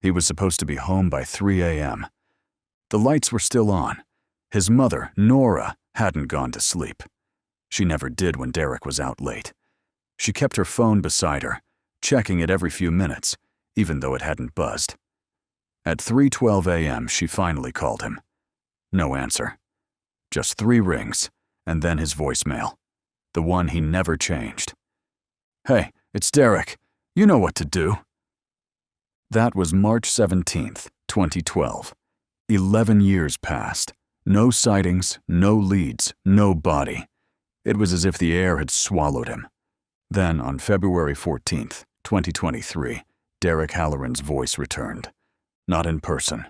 He was supposed to be home by 3 a.m. The lights were still on. His mother, Nora, hadn't gone to sleep. She never did when Derek was out late. She kept her phone beside her, checking it every few minutes, even though it hadn't buzzed. At 3:12 a.m., she finally called him. No answer. Just 3 rings, and then his voicemail. The one he never changed. "Hey, it's Derek. You know what to do." That was March 17th, 2012. 11 years passed. No sightings, no leads, no body. It was as if the air had swallowed him. Then, on February 14th, 2023, Derek Halloran's voice returned. Not in person.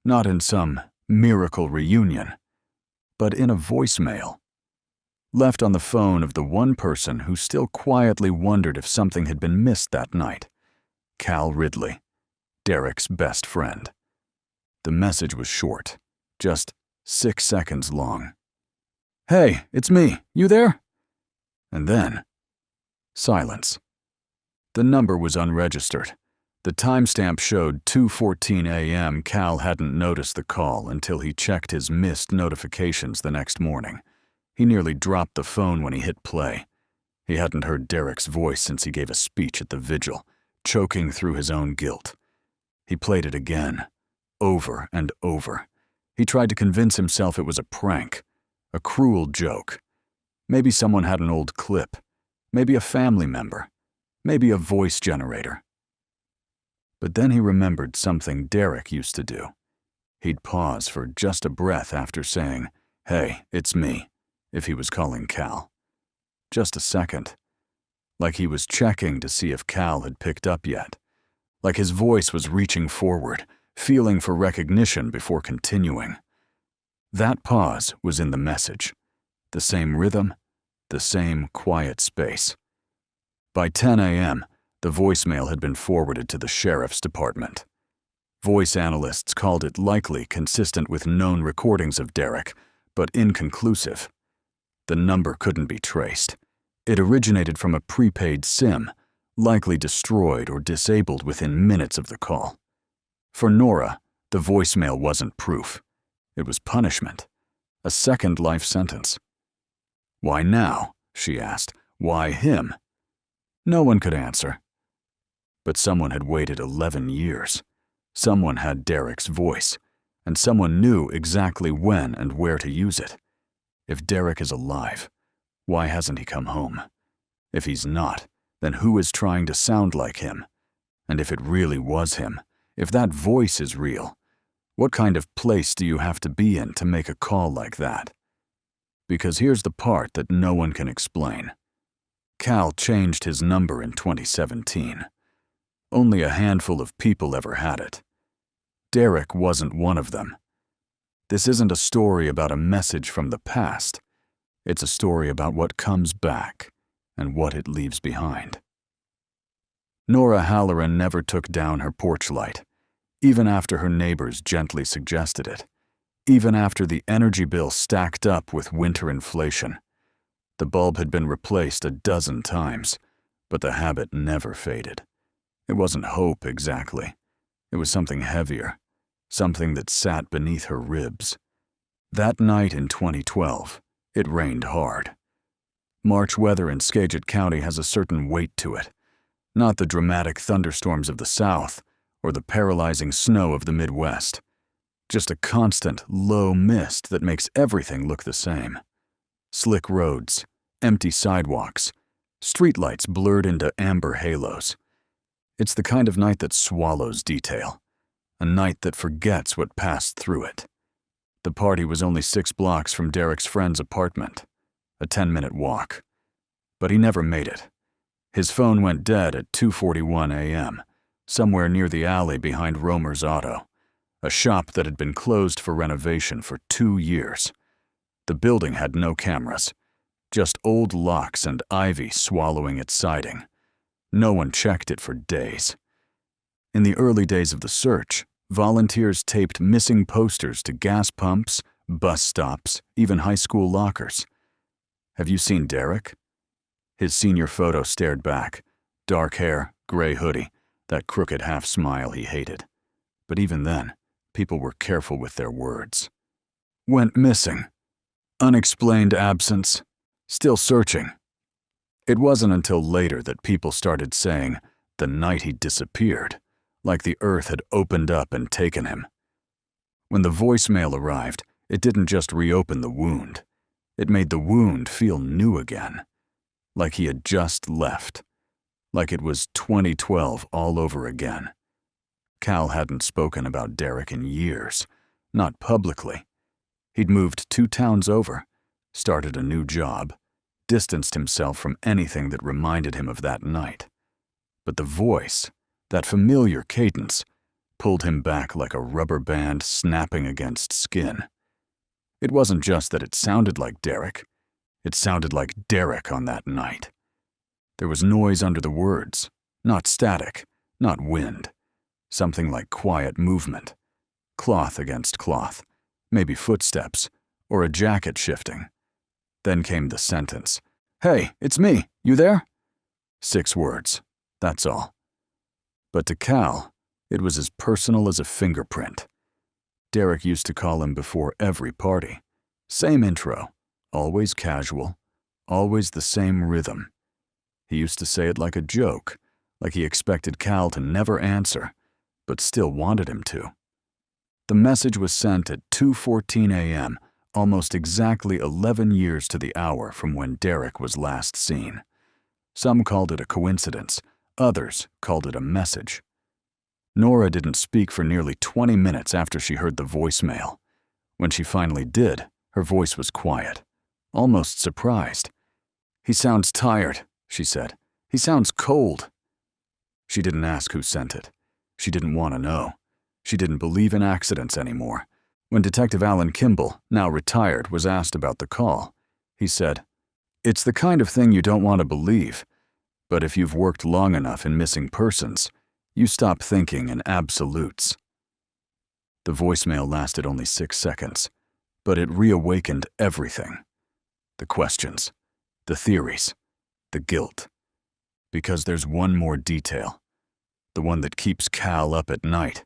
Not in some miracle reunion. But in a voicemail. Left on the phone of the one person who still quietly wondered if something had been missed that night. Cal Ridley, Derek's best friend. The message was short, just 6 seconds long. "Hey, it's me. You there?" And then, silence. The number was unregistered. The timestamp showed 2:14 a.m. Cal hadn't noticed the call until he checked his missed notifications the next morning. He nearly dropped the phone when he hit play. He hadn't heard Derek's voice since he gave a speech at the vigil, choking through his own guilt. He played it again, over and over. He tried to convince himself it was a prank, a cruel joke. Maybe someone had an old clip, maybe a family member, maybe a voice generator. But then he remembered something Derek used to do. He'd pause for just a breath after saying, "Hey, it's me," if he was calling Cal. Just a second. Like he was checking to see if Cal had picked up yet. Like his voice was reaching forward, feeling for recognition before continuing. That pause was in the message. The same rhythm, the same quiet space. By 10 a.m., the voicemail had been forwarded to the sheriff's department. Voice analysts called it likely consistent with known recordings of Derek, but inconclusive. The number couldn't be traced. It originated from a prepaid SIM, likely destroyed or disabled within minutes of the call. For Nora, the voicemail wasn't proof. It was punishment. A second life sentence. "Why now?" she asked. "Why him?" No one could answer. But someone had waited 11 years. Someone had Derek's voice, and someone knew exactly when and where to use it. If Derek is alive, why hasn't he come home? If he's not, then who is trying to sound like him? And if it really was him, if that voice is real, what kind of place do you have to be in to make a call like that? Because here's the part that no one can explain. Cal changed his number in 2017. Only a handful of people ever had it. Derek wasn't one of them. This isn't a story about a message from the past. It's a story about what comes back and what it leaves behind. Nora Halloran never took down her porch light, even after her neighbors gently suggested it, even after the energy bill stacked up with winter inflation. The bulb had been replaced a dozen times, but the habit never faded. It wasn't hope exactly. It was something heavier, something that sat beneath her ribs. That night in 2012, it rained hard. March weather in Skagit County has a certain weight to it, not the dramatic thunderstorms of the South or the paralyzing snow of the Midwest, just a constant, low mist that makes everything look the same. Slick roads, empty sidewalks, streetlights blurred into amber halos. It's the kind of night that swallows detail, a night that forgets what passed through it. The party was only 6 blocks from Derek's friend's apartment, a 10-minute walk. But he never made it. His phone went dead at 2:41 a.m., somewhere near the alley behind Romer's Auto, a shop that had been closed for renovation for 2 years. The building had no cameras, just old locks and ivy swallowing its siding. No one checked it for days. In the early days of the search, volunteers taped missing posters to gas pumps, bus stops, even high school lockers. "Have you seen Derek?" His senior photo stared back. Dark hair, gray hoodie, that crooked half smile he hated. But even then, people were careful with their words. Went missing. Unexplained absence. Still searching. It wasn't until later that people started saying, the night he disappeared, like the earth had opened up and taken him. When the voicemail arrived, it didn't just reopen the wound. It made the wound feel new again. Like he had just left. Like it was 2012 all over again. Cal hadn't spoken about Derek in years. Not publicly. He'd moved 2 towns over, started a new job, distanced himself from anything that reminded him of that night. But the voice, that familiar cadence, pulled him back like a rubber band snapping against skin. It wasn't just that it sounded like Derek. It sounded like Derek on that night. There was noise under the words, not static, not wind. Something like quiet movement. Cloth against cloth, maybe footsteps, or a jacket shifting. Then came the sentence, "Hey, it's me, you there?" 6 words, that's all. But to Cal, it was as personal as a fingerprint. Derek used to call him before every party. Same intro, always casual, always the same rhythm. He used to say it like a joke, like he expected Cal to never answer, but still wanted him to. The message was sent at 2:14 a.m., almost exactly 11 years to the hour from when Derek was last seen. Some called it a coincidence, others called it a message. Nora didn't speak for nearly 20 minutes after she heard the voicemail. When she finally did, her voice was quiet, almost surprised. "He sounds tired," she said. "He sounds cold." She didn't ask who sent it. She didn't want to know. She didn't believe in accidents anymore. When Detective Alan Kimball, now retired, was asked about the call, he said, "It's the kind of thing you don't want to believe. But if you've worked long enough in missing persons, you stop thinking in absolutes." The voicemail lasted only 6 seconds, but it reawakened everything. The questions, the theories, the guilt. Because there's one more detail. The one that keeps Cal up at night.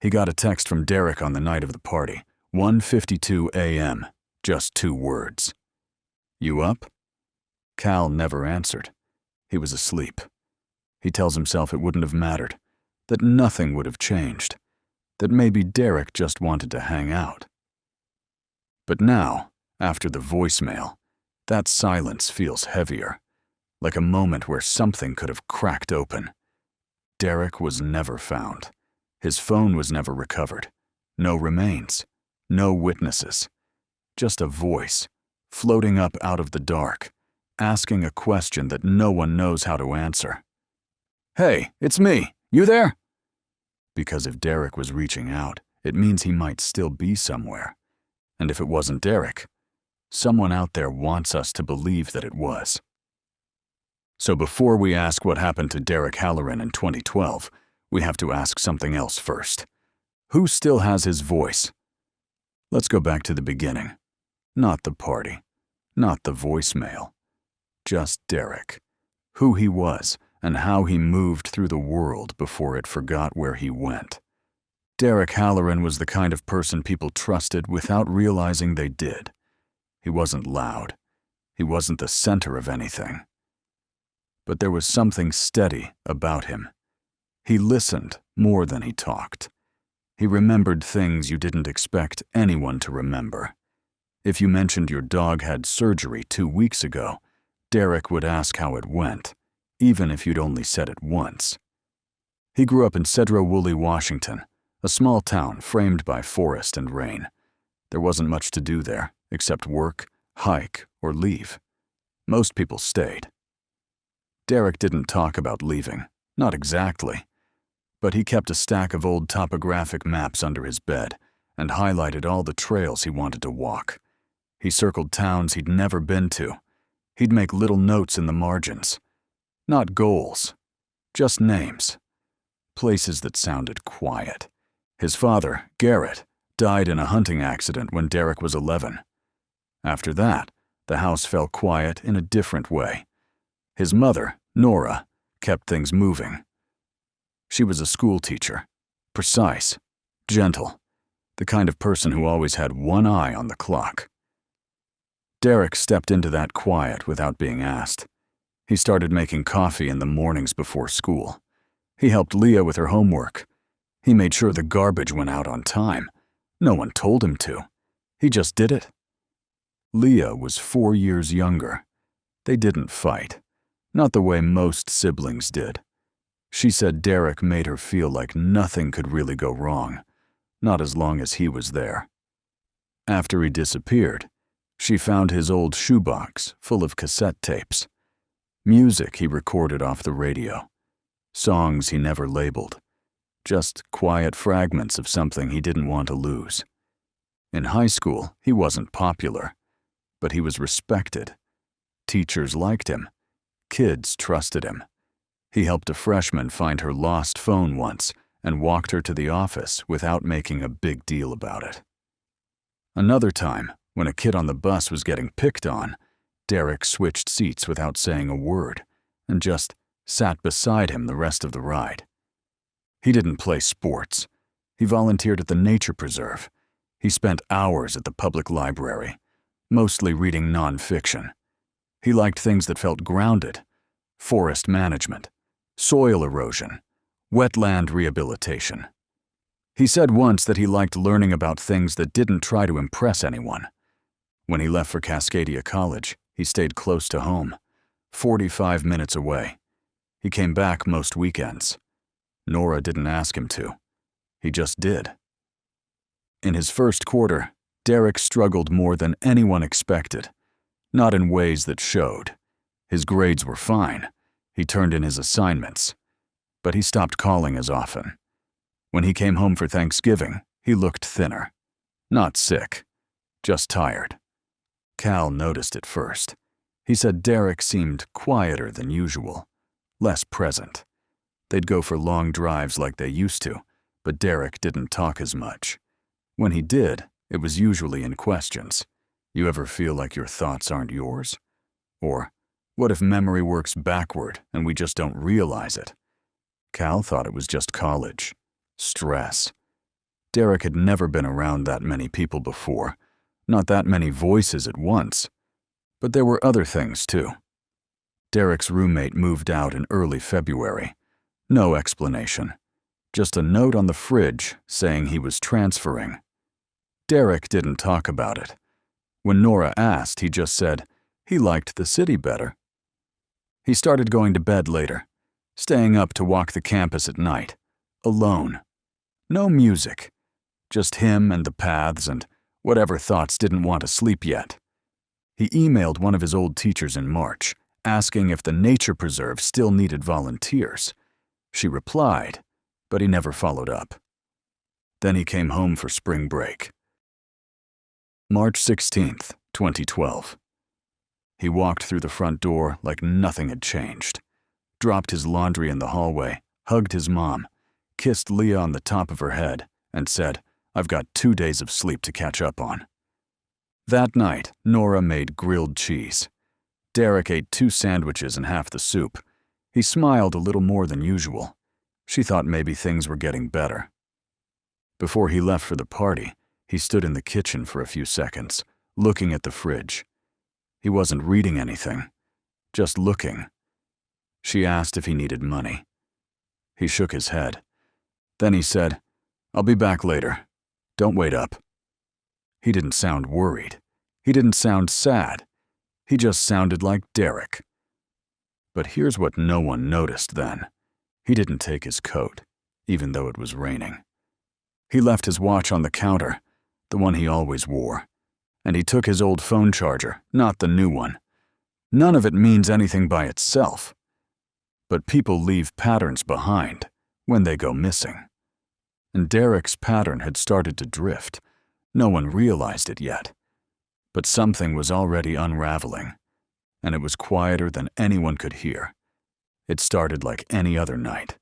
He got a text from Derek on the night of the party, 1:52 a.m., just 2 words. "You up?" Cal never answered. He was asleep. He tells himself it wouldn't have mattered, that nothing would have changed, that maybe Derek just wanted to hang out. But now, after the voicemail, that silence feels heavier, like a moment where something could have cracked open. Derek was never found. His phone was never recovered. No remains. No witnesses. Just a voice, floating up out of the dark, asking a question that no one knows how to answer. "Hey, it's me. You there?" Because if Derek was reaching out, it means he might still be somewhere. And if it wasn't Derek, someone out there wants us to believe that it was. So before we ask what happened to Derek Halloran in 2012, we have to ask something else first. Who still has his voice? Let's go back to the beginning. Not the party. Not the voicemail. Just Derek. Who he was and how he moved through the world before it forgot where he went. Derek Halloran was the kind of person people trusted without realizing they did. He wasn't loud. He wasn't the center of anything. But there was something steady about him. He listened more than he talked. He remembered things you didn't expect anyone to remember. If you mentioned your dog had surgery 2 weeks ago, Derek would ask how it went, even if you'd only said it once. He grew up in Sedro-Woolley, Washington, a small town framed by forest and rain. There wasn't much to do there, except work, hike, or leave. Most people stayed. Derek didn't talk about leaving, not exactly. But he kept a stack of old topographic maps under his bed and highlighted all the trails he wanted to walk. He circled towns he'd never been to. He'd make little notes in the margins. Not goals, just names. Places that sounded quiet. His father, Garrett, died in a hunting accident when Derek was 11. After that, the house fell quiet in a different way. His mother, Nora, kept things moving. She was a school teacher, precise, gentle, the kind of person who always had one eye on the clock. Derek stepped into that quiet without being asked. He started making coffee in the mornings before school. He helped Leah with her homework. He made sure the garbage went out on time. No one told him to. He just did it. Leah was 4 years younger. They didn't fight, not the way most siblings did. She said Derek made her feel like nothing could really go wrong, not as long as he was there. After he disappeared, she found his old shoebox full of cassette tapes, music he recorded off the radio, songs he never labeled, just quiet fragments of something he didn't want to lose. In high school, he wasn't popular, but he was respected. Teachers liked him. Kids trusted him. He helped a freshman find her lost phone once and walked her to the office without making a big deal about it. Another time, when a kid on the bus was getting picked on, Derek switched seats without saying a word and just sat beside him the rest of the ride. He didn't play sports. He volunteered at the nature preserve. He spent hours at the public library, mostly reading nonfiction. He liked things that felt grounded: forest management, soil erosion, wetland rehabilitation. He said once that he liked learning about things that didn't try to impress anyone. When he left for Cascadia College, he stayed close to home, 45 minutes away. He came back most weekends. Nora didn't ask him to. He just did. In his first quarter, Derek struggled more than anyone expected, not in ways that showed. His grades were fine. He turned in his assignments, but he stopped calling as often. When he came home for Thanksgiving, he looked thinner. Not sick, just tired. Cal noticed it first. He said Derek seemed quieter than usual, less present. They'd go for long drives like they used to, but Derek didn't talk as much. When he did, it was usually in questions. You ever feel like your thoughts aren't yours? Or, what if memory works backward and we just don't realize it? Cal thought it was just college. Stress. Derek had never been around that many people before, not that many voices at once. But there were other things, too. Derek's roommate moved out in early February. No explanation. Just a note on the fridge saying he was transferring. Derek didn't talk about it. When Nora asked, he just said he liked the city better. He started going to bed later, staying up to walk the campus at night, alone. No music, just him and the paths and whatever thoughts didn't want to sleep yet. He emailed one of his old teachers in March, asking if the nature preserve still needed volunteers. She replied, but he never followed up. Then he came home for spring break. March 16th, 2012. He walked through the front door like nothing had changed, dropped his laundry in the hallway, hugged his mom, kissed Leah on the top of her head, and said, "I've got 2 days of sleep to catch up on." That night, Nora made grilled cheese. Derek ate 2 sandwiches and half the soup. He smiled a little more than usual. She thought maybe things were getting better. Before he left for the party, he stood in the kitchen for a few seconds, looking at the fridge. He wasn't reading anything, just looking. She asked if he needed money. He shook his head. Then he said, "I'll be back later. Don't wait up." He didn't sound worried. He didn't sound sad. He just sounded like Derek. But here's what no one noticed then. He didn't take his coat, even though it was raining. He left his watch on the counter, the one he always wore, and he took his old phone charger, not the new one. None of it means anything by itself. But people leave patterns behind when they go missing. And Derek's pattern had started to drift. No one realized it yet. But something was already unraveling, and it was quieter than anyone could hear. It started like any other night.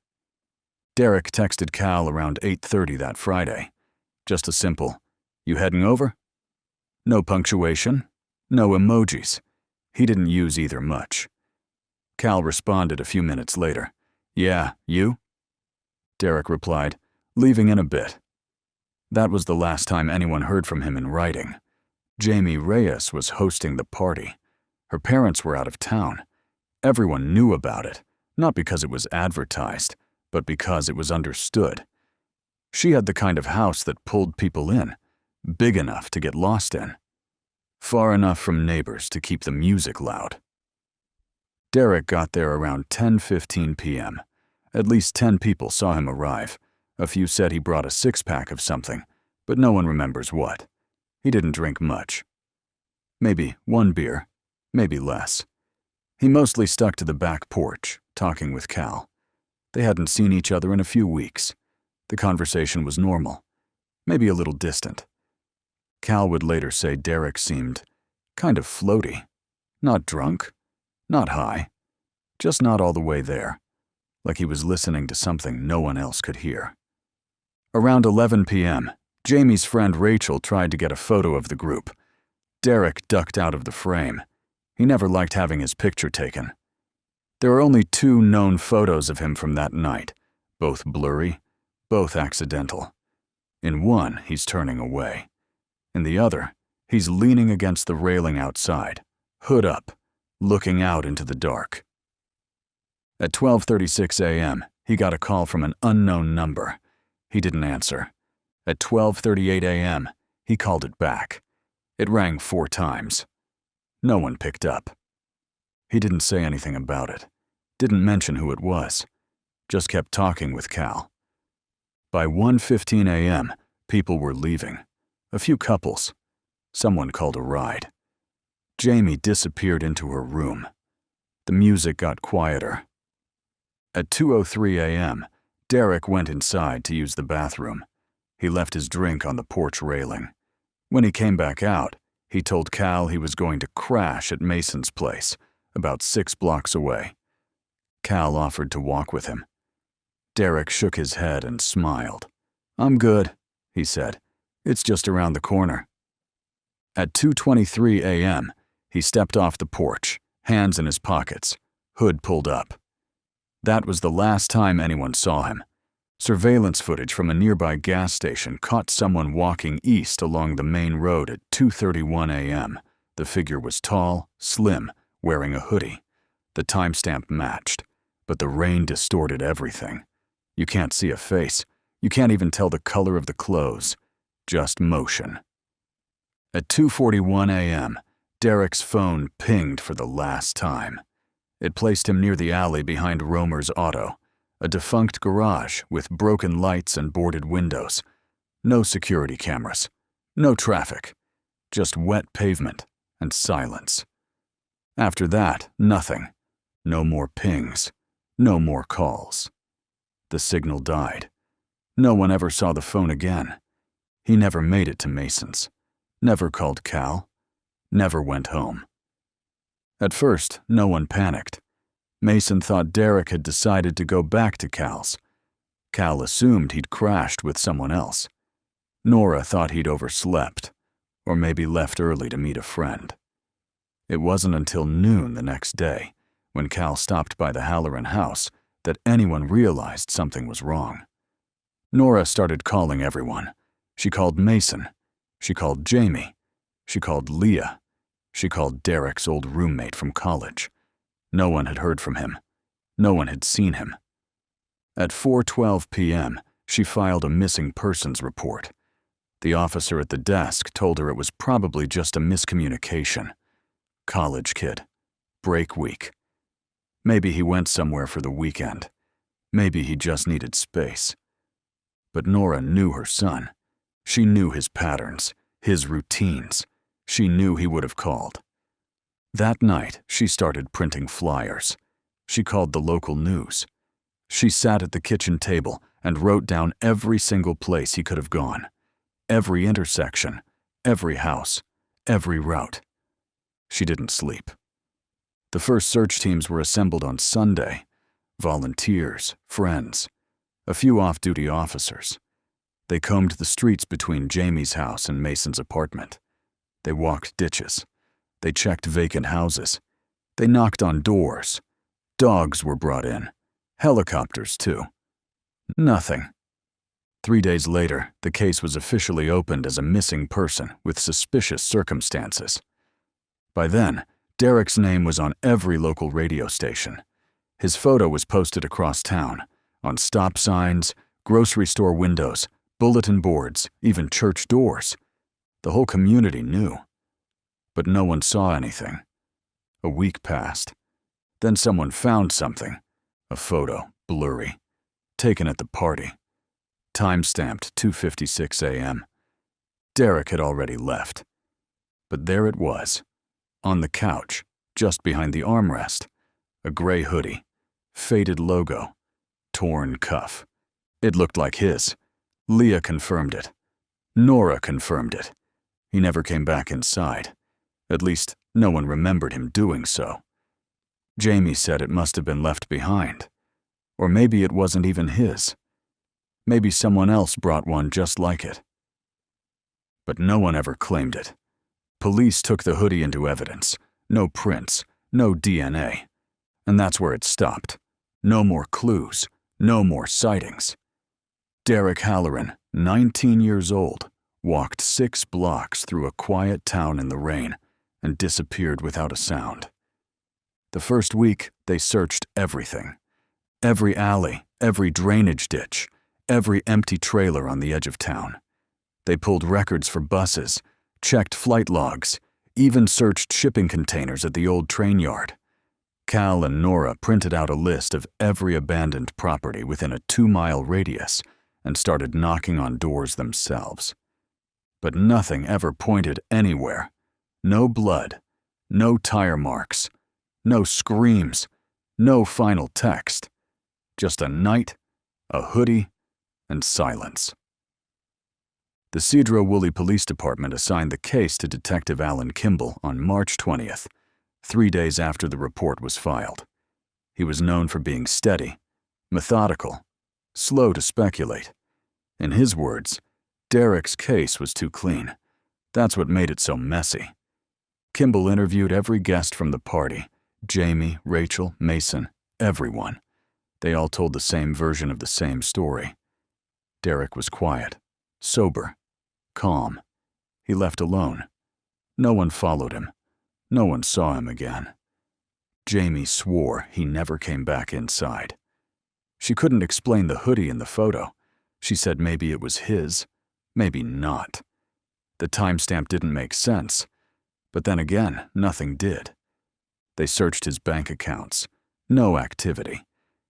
Derek texted Cal around 8:30 that Friday. Just a simple, "You heading over?" No punctuation, no emojis. He didn't use either much. Cal responded a few minutes later. "Yeah, you?" Derek replied, "Leaving in a bit." That was the last time anyone heard from him in writing. Jamie Reyes was hosting the party. Her parents were out of town. Everyone knew about it, not because it was advertised, but because it was understood. She had the kind of house that pulled people in, big enough to get lost in, far enough from neighbors to keep the music loud. Derek got there around 10:15 p.m. At least 10 people saw him arrive. A few said he brought a six-pack of something, but no one remembers what. He didn't drink much. Maybe one beer, maybe less. He mostly stuck to the back porch, talking with Cal. They hadn't seen each other in a few weeks. The conversation was normal, maybe a little distant. Cal would later say Derek seemed kind of floaty. Not drunk, not high, just not all the way there, like he was listening to something no one else could hear. Around 11 p.m., Jamie's friend Rachel tried to get a photo of the group. Derek ducked out of the frame. He never liked having his picture taken. There are only 2 known photos of him from that night, both blurry, both accidental. In one, he's turning away. In the other, he's leaning against the railing outside, hood up, looking out into the dark. At 12:36 a.m., he got a call from an unknown number. He didn't answer. At 12:38 a.m., he called it back. It rang 4 times. No one picked up. He didn't say anything about it, didn't mention who it was, just kept talking with Cal. By 1:15 a.m., people were leaving. A few couples. Someone called a ride. Jamie disappeared into her room. The music got quieter. At 2:03 a.m., Derek went inside to use the bathroom. He left his drink on the porch railing. When he came back out, he told Cal he was going to crash at Mason's place, about 6 blocks away. Cal offered to walk with him. Derek shook his head and smiled. "I'm good," he said. "It's just around the corner." At 2:23 a.m., he stepped off the porch, hands in his pockets, hood pulled up. That was the last time anyone saw him. Surveillance footage from a nearby gas station caught someone walking east along the main road at 2:31 a.m. The figure was tall, slim, wearing a hoodie. The timestamp matched, but the rain distorted everything. You can't see a face. You can't even tell the color of the clothes. Just motion. At 2:41 a.m., Derek's phone pinged for the last time. It placed him near the alley behind Romer's Auto, a defunct garage with broken lights and boarded windows. No security cameras. No traffic. Just wet pavement and silence. After that, nothing. No more pings. No more calls. The signal died. No one ever saw the phone again. He never made it to Mason's. Never called Cal. Never went home. At first, no one panicked. Mason thought Derek had decided to go back to Cal's. Cal assumed he'd crashed with someone else. Nora thought he'd overslept, or maybe left early to meet a friend. It wasn't until noon the next day, when Cal stopped by the Halloran house, that anyone realized something was wrong. Nora started calling everyone. She called Mason. She called Jamie. She called Leah. She called Derek's old roommate from college. No one had heard from him. No one had seen him. At 4:12 p.m., she filed a missing persons report. The officer at the desk told her it was probably just a miscommunication. College kid. Break week. Maybe he went somewhere for the weekend. Maybe he just needed space. But Nora knew her son. She knew his patterns, his routines. She knew he would have called. That night, she started printing flyers. She called the local news. She sat at the kitchen table and wrote down every single place he could have gone. Every intersection, every house, every route. She didn't sleep. The first search teams were assembled on Sunday. Volunteers, friends, a few off-duty officers. They combed the streets between Jamie's house and Mason's apartment. They walked ditches. They checked vacant houses. They knocked on doors. Dogs were brought in. Helicopters, too. Nothing. 3 days later, the case was officially opened as a missing person with suspicious circumstances. By then, Derek's name was on every local radio station. His photo was posted across town, on stop signs, grocery store windows, bulletin boards, even church doors. The whole community knew. But no one saw anything. A week passed. Then someone found something. A photo, blurry, taken at the party. Time-stamped 2:56 a.m. Derek had already left. But there it was, on the couch, just behind the armrest. A gray hoodie, faded logo, torn cuff. It looked like his. Leah confirmed it. Nora confirmed it. He never came back inside. At least, no one remembered him doing so. Jamie said it must have been left behind. Or maybe it wasn't even his. Maybe someone else brought one just like it. But no one ever claimed it. Police took the hoodie into evidence. No prints, no DNA. And that's where it stopped. No more clues, no more sightings. Derek Halloran, 19 years old, walked 6 blocks through a quiet town in the rain and disappeared without a sound. The first week, they searched everything. Every alley, every drainage ditch, every empty trailer on the edge of town. They pulled records for buses, checked flight logs, even searched shipping containers at the old train yard. Cal and Nora printed out a list of every abandoned property within a 2-mile radius and started knocking on doors themselves. But nothing ever pointed anywhere. No blood, no tire marks, no screams, no final text. Just a night, a hoodie, and silence. The Sedro-Woolley Police Department assigned the case to Detective Alan Kimball on March 20th, 3 days after the report was filed. He was known for being steady, methodical, slow to speculate. In his words, Derek's case was too clean. That's what made it so messy. Kimball interviewed every guest from the party, Jamie, Rachel, Mason, everyone. They all told the same version of the same story. Derek was quiet, sober, calm. He left alone. No one followed him. No one saw him again. Jamie swore he never came back inside. She couldn't explain the hoodie in the photo. She said maybe it was his, maybe not. The timestamp didn't make sense. But then again, nothing did. They searched his bank accounts. No activity.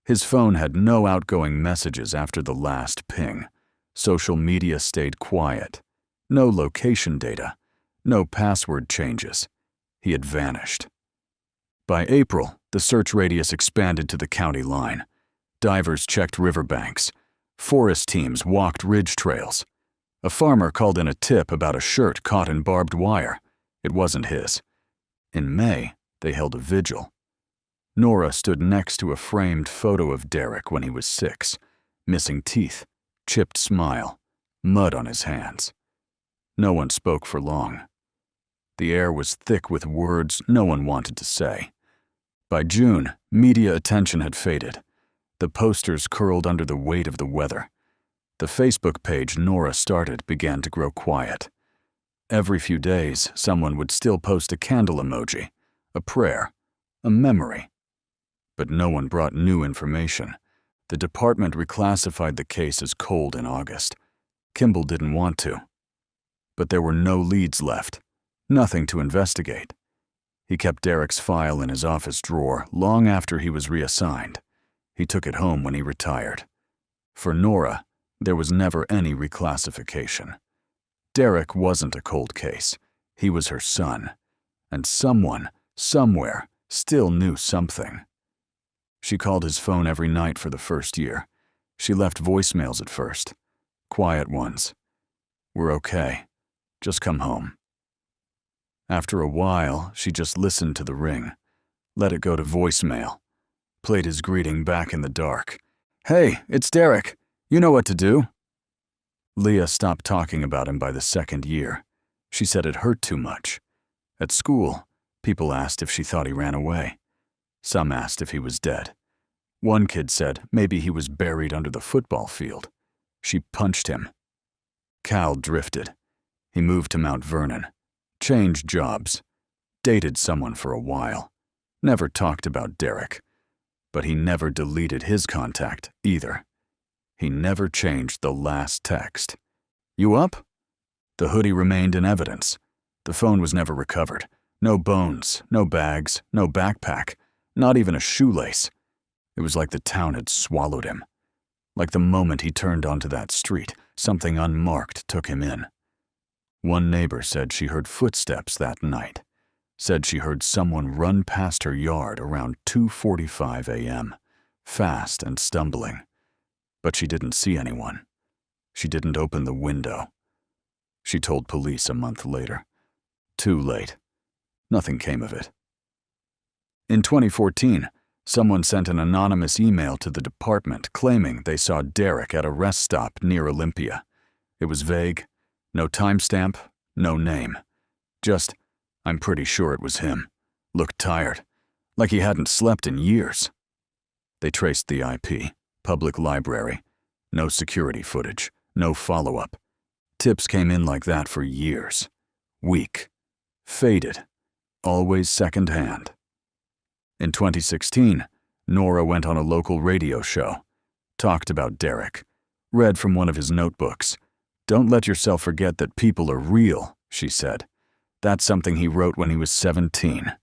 His phone had no outgoing messages after the last ping. Social media stayed quiet. No location data. No password changes. He had vanished. By April, the search radius expanded to the county line. Divers checked riverbanks. Forest teams walked ridge trails. A farmer called in a tip about a shirt caught in barbed wire. It wasn't his. In May, they held a vigil. Nora stood next to a framed photo of Derek when he was 6, missing teeth, chipped smile, mud on his hands. No one spoke for long. The air was thick with words no one wanted to say. By June, media attention had faded. The posters curled under the weight of the weather. The Facebook page Nora started began to grow quiet. Every few days, someone would still post a candle emoji, a prayer, a memory. But no one brought new information. The department reclassified the case as cold in August. Kimball didn't want to. But there were no leads left, nothing to investigate. He kept Derek's file in his office drawer long after he was reassigned. He took it home when he retired. For Nora, there was never any reclassification. Derek wasn't a cold case. He was her son. And someone, somewhere, still knew something. She called his phone every night for the first year. She left voicemails at first. Quiet ones. "We're okay. Just come home." After a while, she just listened to the ring, let it go to voicemail, played his greeting back in the dark. "Hey, it's Derek. You know what to do." Leah stopped talking about him by the 2nd year. She said it hurt too much. At school, people asked if she thought he ran away. Some asked if he was dead. One kid said maybe he was buried under the football field. She punched him. Cal drifted. He moved to Mount Vernon, changed jobs, dated someone for a while, never talked about Derek, but he never deleted his contact either. He never changed the last text. "You up?" The hoodie remained in evidence. The phone was never recovered. No bones, no bags, no backpack, not even a shoelace. It was like the town had swallowed him. Like the moment he turned onto that street, something unmarked took him in. One neighbor said she heard footsteps that night. Said she heard someone run past her yard around 2:45 a.m., fast and stumbling. But she didn't see anyone. She didn't open the window. She told police a month later. Too late. Nothing came of it. In 2014, someone sent an anonymous email to the department claiming they saw Derek at a rest stop near Olympia. It was vague, no timestamp, no name. Just, "I'm pretty sure it was him. Looked tired, like he hadn't slept in years." They traced the IP, public library. No security footage, no follow-up. Tips came in like that for years. Weak. Faded. Always second-hand. In 2016, Nora went on a local radio show, talked about Derek, read from one of his notebooks. "Don't let yourself forget that people are real," she said. "That's something he wrote when he was 17.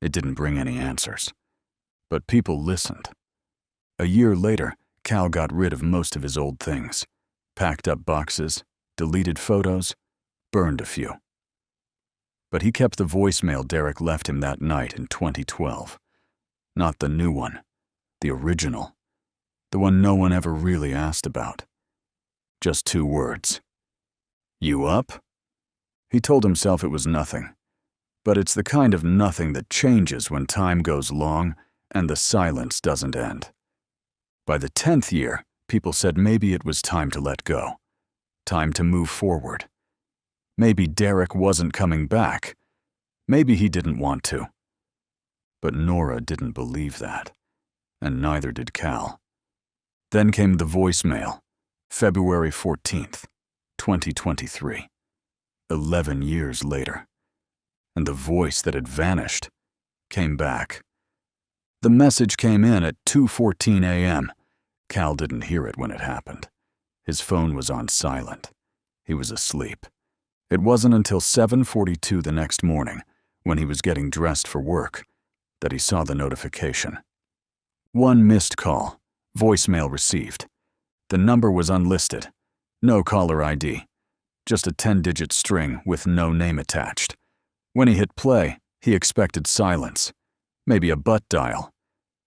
It didn't bring any answers. But people listened. A year later, Cal got rid of most of his old things, packed up boxes, deleted photos, burned a few. But he kept the voicemail Derek left him that night in 2012. Not the new one, the original, the one no one ever really asked about. Just 2 words. "You up?" He told himself it was nothing, but it's the kind of nothing that changes when time goes long and the silence doesn't end. By the 10th year, people said maybe it was time to let go, time to move forward. Maybe Derek wasn't coming back. Maybe he didn't want to. But Nora didn't believe that, and neither did Cal. Then came the voicemail, February 14th, 2023, 11 years later. And the voice that had vanished came back. The message came in at 2:14 a.m. Cal didn't hear it when it happened. His phone was on silent. He was asleep. It wasn't until 7:42 the next morning, when he was getting dressed for work, that he saw the notification. 1 missed call, voicemail received. The number was unlisted, no caller ID, just a 10-digit string with no name attached. When he hit play, he expected silence, maybe a butt dial.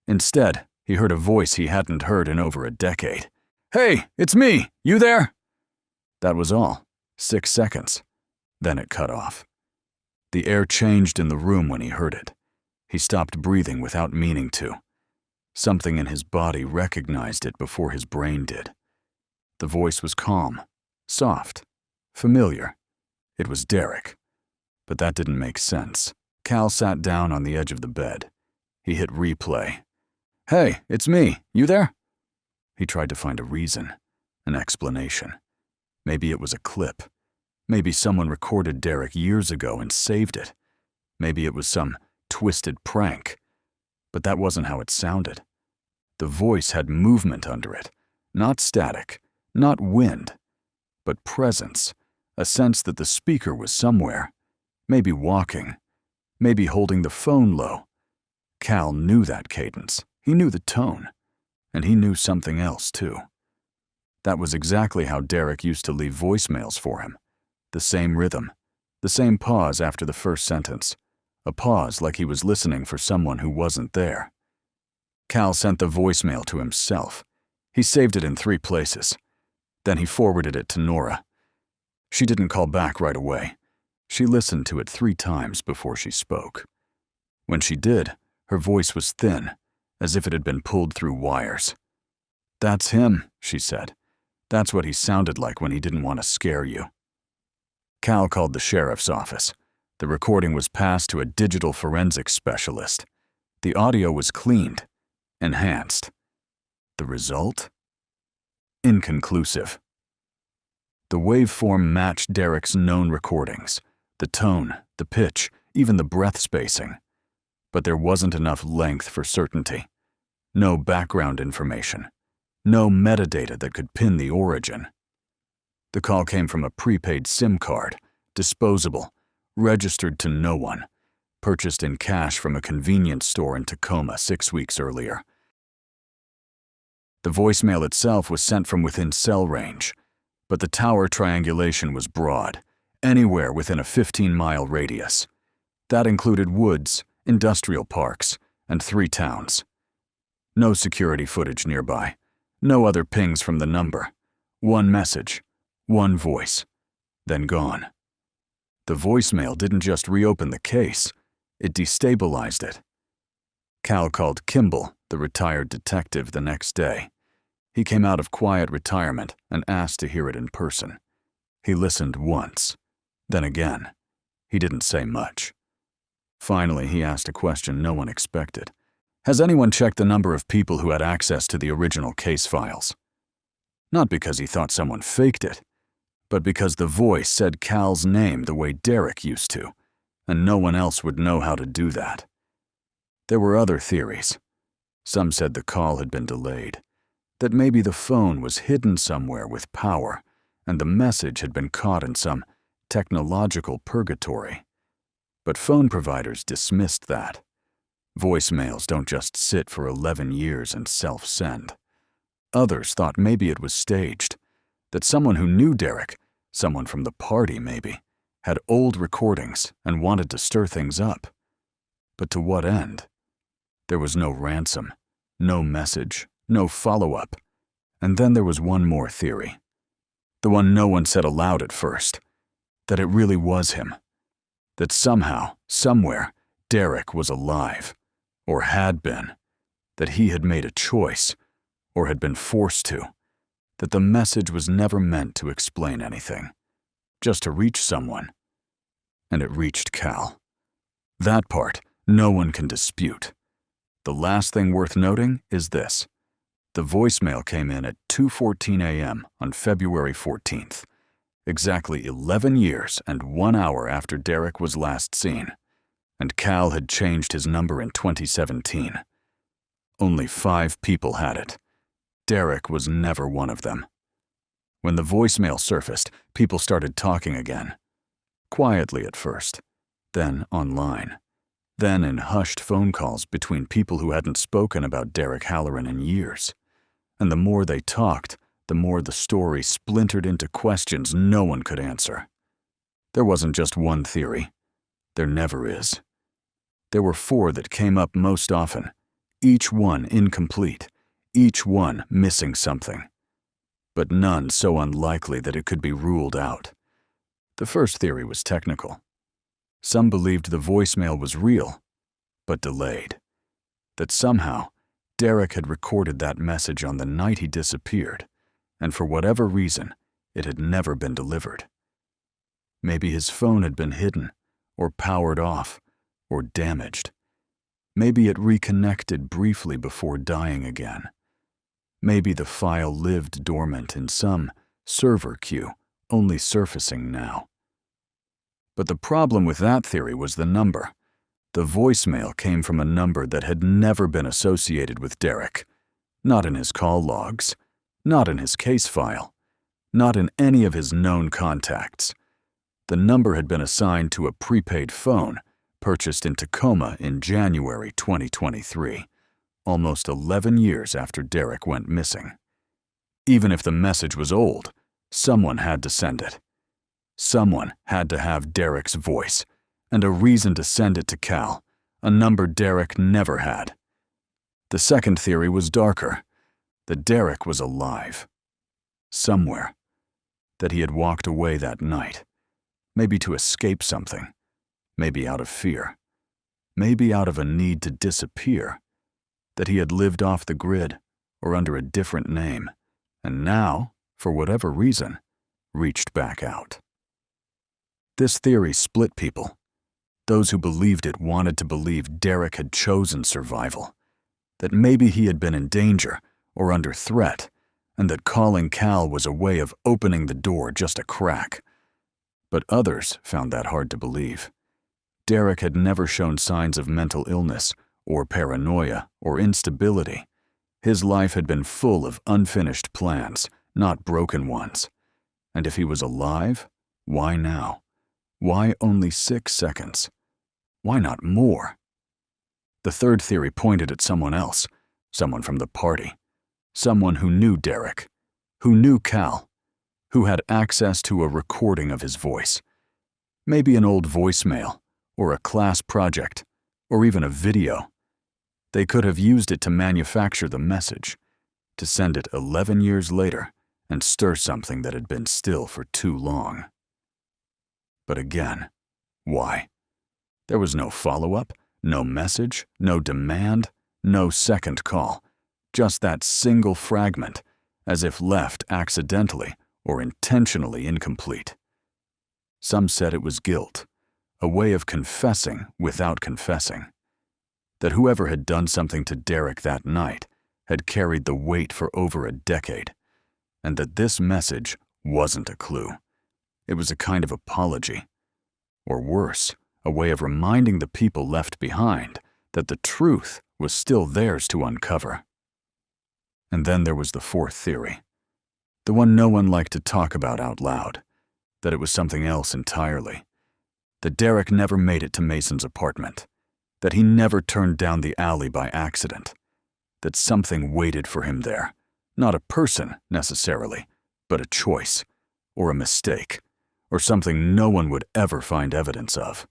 Instead, he heard a voice he hadn't heard in over a decade. "Hey, it's me! You there?" That was all. 6 seconds. Then it cut off. The air changed in the room when he heard it. He stopped breathing without meaning to. Something in his body recognized it before his brain did. The voice was calm, soft, familiar. It was Derek. But that didn't make sense. Cal sat down on the edge of the bed. He hit replay. "Hey, it's me. You there?" He tried to find a reason, an explanation. Maybe it was a clip. Maybe someone recorded Derek years ago and saved it. Maybe it was some twisted prank. But that wasn't how it sounded. The voice had movement under it, not static, not wind, but presence, a sense that the speaker was somewhere, maybe walking, maybe holding the phone low. Cal knew that cadence. He knew the tone. And he knew something else, too. That was exactly how Derek used to leave voicemails for him. The same rhythm, the same pause after the first sentence, a pause like he was listening for someone who wasn't there. Cal sent the voicemail to himself. He saved it in 3 places. Then he forwarded it to Nora. She didn't call back right away. She listened to it 3 times before she spoke. When she did, her voice was thin, as if it had been pulled through wires. "That's him," she said. "That's what he sounded like when he didn't want to scare you." Cal called the sheriff's office. The recording was passed to a digital forensics specialist. The audio was cleaned, enhanced. The result? inconclusive. The waveform matched Derek's known recordings, the tone, the pitch, even the breath spacing. But there wasn't enough length for certainty. No background information. No metadata that could pin the origin. The call came from a prepaid SIM card, disposable, registered to no one, purchased in cash from a convenience store in Tacoma 6 weeks earlier. The voicemail itself was sent from within cell range, but the tower triangulation was broad, anywhere within a 15-mile radius. That included woods, industrial parks, and 3 towns. No security footage nearby, no other pings from the number. One message, one voice, then gone. The voicemail didn't just reopen the case, it destabilized it. Cal called Kimball, the retired detective, the next day. He came out of quiet retirement and asked to hear it in person. He listened once, then again. He didn't say much. Finally, he asked a question no one expected. Has anyone checked the number of people who had access to the original case files? Not because he thought someone faked it, but because the voice said Cal's name the way Derek used to, and no one else would know how to do that. There were other theories. Some said the call had been delayed, that maybe the phone was hidden somewhere with power, and the message had been caught in some technological purgatory. But phone providers dismissed that. Voicemails don't just sit for 11 years and self-send. Others thought maybe it was staged, that someone who knew Derek, someone from the party maybe, had old recordings and wanted to stir things up. But to what end? There was no ransom, no message, no follow-up. And then there was one more theory. The one no one said aloud at first, that it really was him. That somehow, somewhere, Derek was alive, or had been, that he had made a choice, or had been forced to, that the message was never meant to explain anything, just to reach someone. And it reached Cal. That part, no one can dispute. The last thing worth noting is this. The voicemail came in at 2:14 a.m. on February 14th, exactly 11 years and 1 hour after Derek was last seen, and Cal had changed his number in 2017. Only 5 people had it. Derek was never one of them. When the voicemail surfaced, people started talking again. Quietly at first, then online, then in hushed phone calls between people who hadn't spoken about Derek Halloran in years. And the more they talked, the more the story splintered into questions no one could answer. There wasn't just one theory. There never is. There were 4 that came up most often, each one incomplete, each one missing something. But none so unlikely that it could be ruled out. The first theory was technical. Some believed the voicemail was real, but delayed. That somehow, Derek had recorded that message on the night he disappeared, and for whatever reason, it had never been delivered. Maybe his phone had been hidden, or powered off, or damaged. Maybe it reconnected briefly before dying again. Maybe the file lived dormant in some server queue, only surfacing now. But the problem with that theory was the number. The voicemail came from a number that had never been associated with Derek. Not in his call logs, not in his case file, not in any of his known contacts. The number had been assigned to a prepaid phone purchased in Tacoma in January 2023, almost 11 years after Derek went missing. Even if the message was old, someone had to send it. Someone had to have Derek's voice, and a reason to send it to Cal, a number Derek never had. The second theory was darker, that Derek was alive. Somewhere. That he had walked away that night, maybe to escape something, maybe out of fear, maybe out of a need to disappear, that he had lived off the grid or under a different name, and now, for whatever reason, reached back out. This theory split people. Those who believed it wanted to believe Derek had chosen survival, that maybe he had been in danger or under threat, and that calling Cal was a way of opening the door just a crack. But others found that hard to believe. Derek had never shown signs of mental illness or paranoia or instability. His life had been full of unfinished plans, not broken ones. And if he was alive, why now? Why only 6 seconds? Why not more? The third theory pointed at someone else, someone from the party, someone who knew Derek, who knew Cal, who had access to a recording of his voice. Maybe an old voicemail, or a class project, or even a video. They could have used it to manufacture the message, to send it 11 years later and stir something that had been still for too long. But again, why? There was no follow-up, no message, no demand, no second call, just that single fragment, as if left accidentally or intentionally incomplete. Some said it was guilt, a way of confessing without confessing. That whoever had done something to Derek that night had carried the weight for over a decade, and that this message wasn't a clue. It was a kind of apology, or worse, a way of reminding the people left behind that the truth was still theirs to uncover. And then there was the fourth theory, the one no one liked to talk about out loud, that it was something else entirely, that Derek never made it to Mason's apartment, that he never turned down the alley by accident, that something waited for him there, not a person necessarily, but a choice, or a mistake, or something no one would ever find evidence of.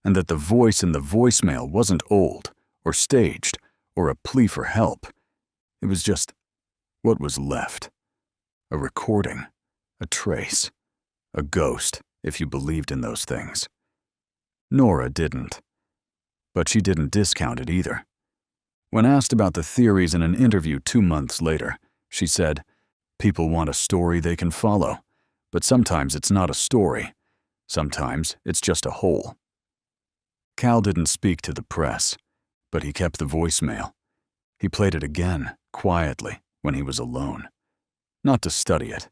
And that the voice in the voicemail wasn't old, or staged, or a plea for help. It was just what was left. A recording, a trace, a ghost, if you believed in those things. Nora didn't. But she didn't discount it either. When asked about the theories in an interview 2 months later, she said, "People want a story they can follow, but sometimes it's not a story. Sometimes it's just a hole." Cal didn't speak to the press, but he kept the voicemail. He played it again, quietly, when he was alone. Not to study it,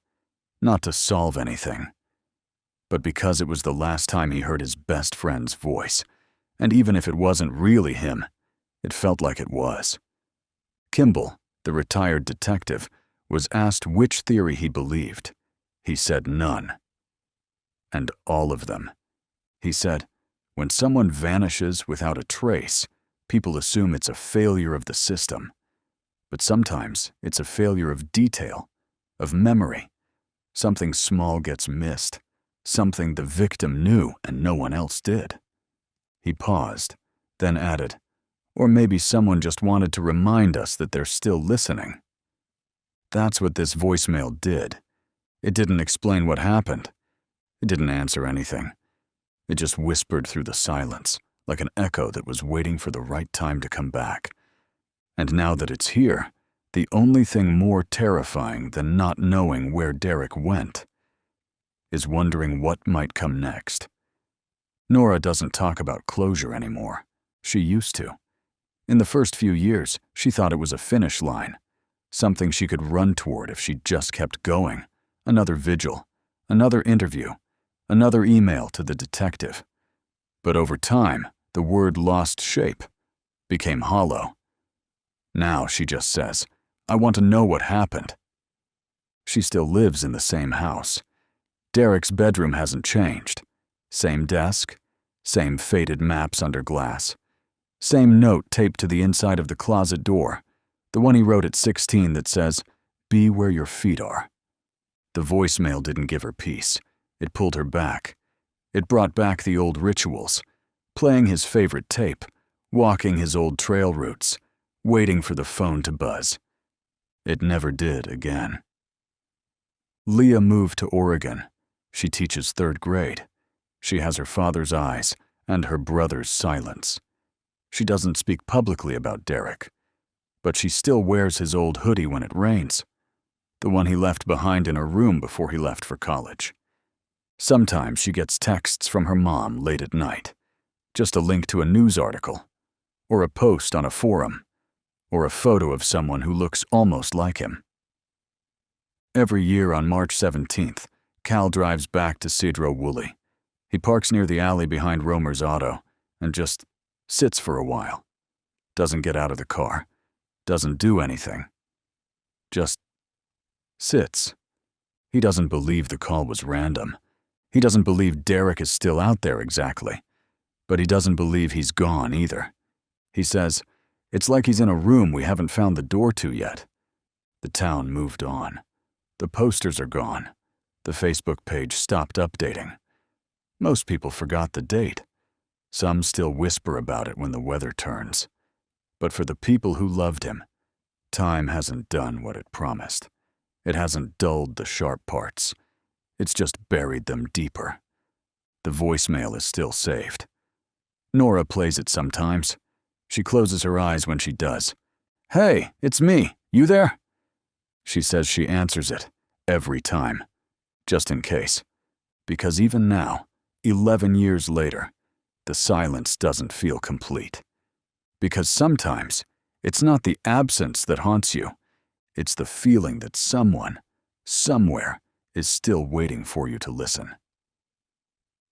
not to solve anything, but because it was the last time he heard his best friend's voice. And even if it wasn't really him, it felt like it was. Kimball, the retired detective, was asked which theory he believed. He said none. And all of them. He said, when someone vanishes without a trace, people assume it's a failure of the system. But sometimes it's a failure of detail, of memory. Something small gets missed, something the victim knew and no one else did. He paused, then added, or maybe someone just wanted to remind us that they're still listening. That's what this voicemail did. It didn't explain what happened. It didn't answer anything. It just whispered through the silence, like an echo that was waiting for the right time to come back. And now that it's here, the only thing more terrifying than not knowing where Derek went is wondering what might come next. Nora doesn't talk about closure anymore. She used to. In the first few years, she thought it was a finish line, something she could run toward if she just kept going. Another vigil, another interview, another email to the detective. But over time, the word lost shape, became hollow. Now she just says, "I want to know what happened." She still lives in the same house. Derek's bedroom hasn't changed. Same desk, same faded maps under glass, same note taped to the inside of the closet door, the one he wrote at 16 that says, "Be where your feet are." The voicemail didn't give her peace. It pulled her back. It brought back the old rituals, playing his favorite tape, walking his old trail routes, waiting for the phone to buzz. It never did again. Leah moved to Oregon. She teaches 3rd grade. She has her father's eyes and her brother's silence. She doesn't speak publicly about Derek, but she still wears his old hoodie when it rains, the one he left behind in her room before he left for college. Sometimes she gets texts from her mom late at night, just a link to a news article, or a post on a forum, or a photo of someone who looks almost like him. Every year on March 17th, Cal drives back to Sedro-Woolley. He parks near the alley behind Romer's auto and just sits for a while. Doesn't get out of the car. Doesn't do anything. Just sits. He doesn't believe the call was random. He doesn't believe Derek is still out there exactly. But he doesn't believe he's gone either. He says, "It's like he's in a room we haven't found the door to yet." The town moved on. The posters are gone. The Facebook page stopped updating. Most people forgot the date. Some still whisper about it when the weather turns. But for the people who loved him, time hasn't done what it promised. It hasn't dulled the sharp parts. It's just buried them deeper. The voicemail is still saved. Nora plays it sometimes. She closes her eyes when she does. "Hey, it's me. You there?" She says she answers it every time, just in case. Because even now, 11 years later, the silence doesn't feel complete. Because sometimes, it's not the absence that haunts you. It's the feeling that someone, somewhere, is still waiting for you to listen.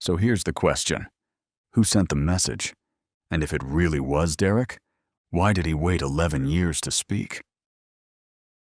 So here's the question. Who sent the message? And if it really was Derek, why did he wait 11 years to speak?